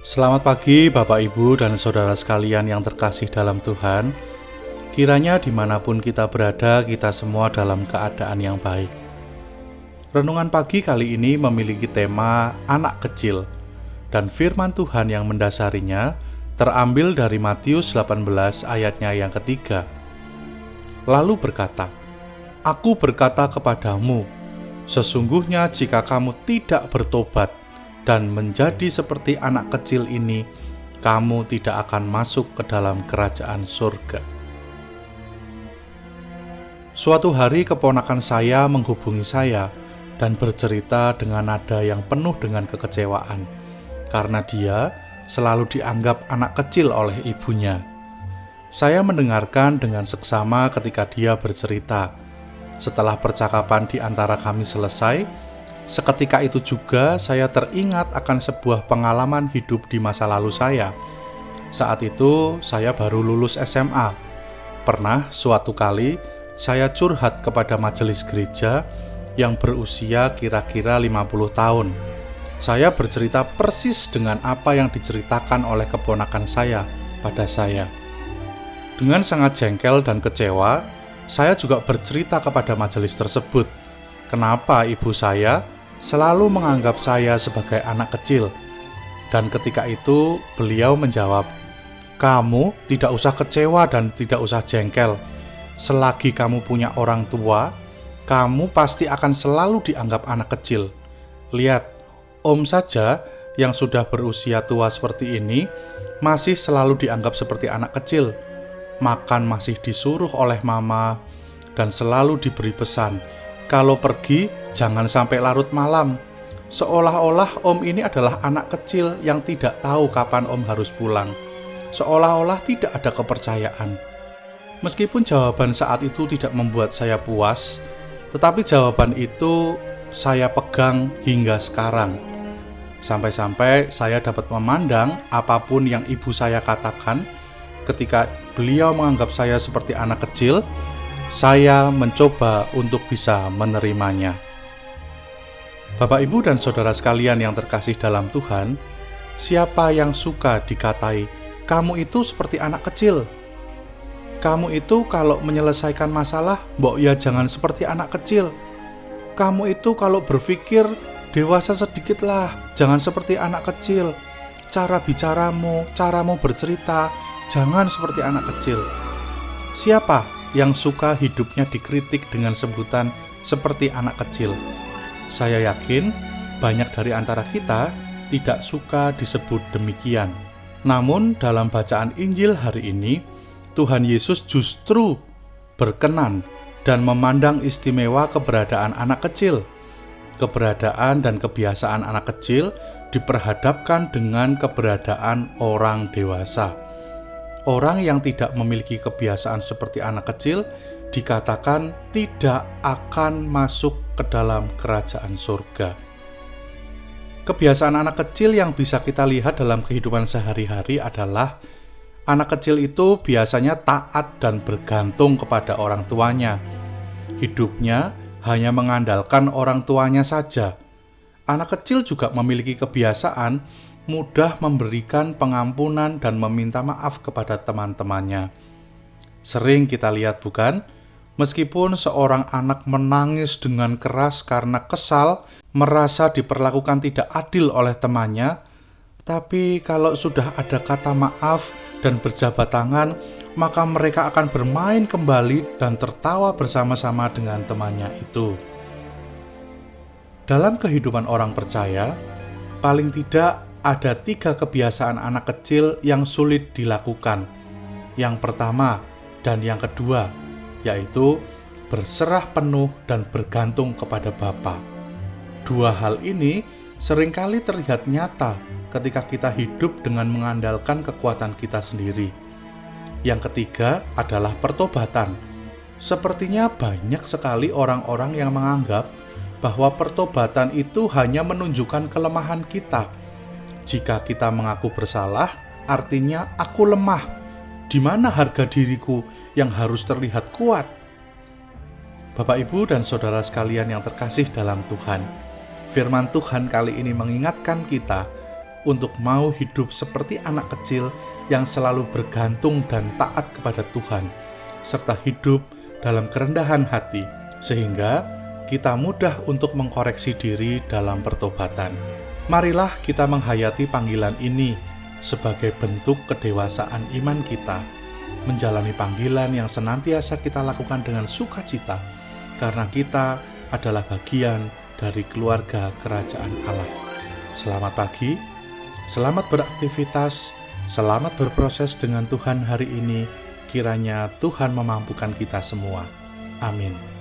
Selamat pagi Bapak Ibu dan Saudara sekalian yang terkasih dalam Tuhan. Kiranya dimanapun kita berada, kita semua dalam keadaan yang baik. Renungan pagi kali ini memiliki tema anak kecil, dan firman Tuhan yang mendasarinya terambil dari Matius 18 ayatnya yang ketiga. Lalu berkata, "Aku berkata kepadamu, sesungguhnya jika kamu tidak bertobat dan menjadi seperti anak kecil ini, kamu tidak akan masuk ke dalam kerajaan surga." Suatu hari keponakan saya menghubungi saya dan bercerita dengan nada yang penuh dengan kekecewaan, karena dia selalu dianggap anak kecil oleh ibunya. Saya mendengarkan dengan seksama ketika dia bercerita. Setelah percakapan di antara kami selesai, seketika itu juga saya teringat akan sebuah pengalaman hidup di masa lalu saya. Saat itu saya baru lulus SMA. Pernah suatu kali saya curhat kepada majelis gereja yang berusia kira-kira 50 tahun. Saya bercerita persis dengan apa yang diceritakan oleh keponakan saya pada saya. Dengan sangat jengkel dan kecewa, saya juga bercerita kepada majelis tersebut. Kenapa ibu saya selalu menganggap saya sebagai anak kecil? Dan ketika itu beliau menjawab, "Kamu tidak usah kecewa dan tidak usah jengkel. Selagi kamu punya orang tua, kamu pasti akan selalu dianggap anak kecil. Lihat, Om saja yang sudah berusia tua seperti ini masih selalu dianggap seperti anak kecil. Makan masih disuruh oleh mama dan selalu diberi pesan, kalau pergi jangan sampai larut malam. Seolah-olah Om ini adalah anak kecil yang tidak tahu kapan Om harus pulang. Seolah-olah tidak ada kepercayaan." Meskipun jawaban saat itu tidak membuat saya puas, tetapi jawaban itu saya pegang hingga sekarang. Sampai-sampai saya dapat memandang apapun yang ibu saya katakan. Ketika beliau menganggap saya seperti anak kecil, saya mencoba untuk bisa menerimanya. Bapak, Ibu, dan Saudara sekalian yang terkasih dalam Tuhan, siapa yang suka dikatai, "Kamu itu seperti anak kecil"? Kamu itu kalau menyelesaikan masalah, mbok ya jangan seperti anak kecil. Kamu itu kalau berpikir dewasa sedikitlah, jangan seperti anak kecil. Cara bicaramu, caramu bercerita, jangan seperti anak kecil. Siapa yang suka hidupnya dikritik dengan sebutan seperti anak kecil? Saya yakin banyak dari antara kita tidak suka disebut demikian. Namun dalam bacaan Injil hari ini, Tuhan Yesus justru berkenan dan memandang istimewa keberadaan anak kecil. Keberadaan dan kebiasaan anak kecil diperhadapkan dengan keberadaan orang dewasa. Orang yang tidak memiliki kebiasaan seperti anak kecil dikatakan tidak akan masuk ke dalam kerajaan surga. Kebiasaan anak kecil yang bisa kita lihat dalam kehidupan sehari-hari adalah anak kecil itu biasanya taat dan bergantung kepada orang tuanya. Hidupnya hanya mengandalkan orang tuanya saja. Anak kecil juga memiliki kebiasaan mudah memberikan pengampunan dan meminta maaf kepada teman-temannya. Sering kita lihat, bukan? Meskipun seorang anak menangis dengan keras karena kesal, merasa diperlakukan tidak adil oleh temannya, tapi kalau sudah ada kata maaf dan berjabat tangan, maka mereka akan bermain kembali dan tertawa bersama-sama dengan temannya itu. Dalam kehidupan orang percaya, paling tidak ada 3 kebiasaan anak kecil yang sulit dilakukan. Yang pertama dan yang kedua, yaitu berserah penuh dan bergantung kepada Bapa. 2 hal ini seringkali terlihat nyata ketika kita hidup dengan mengandalkan kekuatan kita sendiri. Yang ketiga adalah pertobatan. Sepertinya banyak sekali orang-orang yang menganggap bahwa pertobatan itu hanya menunjukkan kelemahan kita. Jika kita mengaku bersalah, artinya aku lemah. Di mana harga diriku yang harus terlihat kuat? Bapak, Ibu, dan Saudara sekalian yang terkasih dalam Tuhan, firman Tuhan kali ini mengingatkan kita untuk mau hidup seperti anak kecil yang selalu bergantung dan taat kepada Tuhan, serta hidup dalam kerendahan hati, sehingga kita mudah untuk mengkoreksi diri dalam pertobatan. Marilah kita menghayati panggilan ini sebagai bentuk kedewasaan iman kita, menjalani panggilan yang senantiasa kita lakukan dengan sukacita, karena kita adalah bagian dari keluarga kerajaan Allah. Selamat pagi, selamat beraktivitas, selamat berproses dengan Tuhan hari ini. Kiranya Tuhan memampukan kita semua. Amin.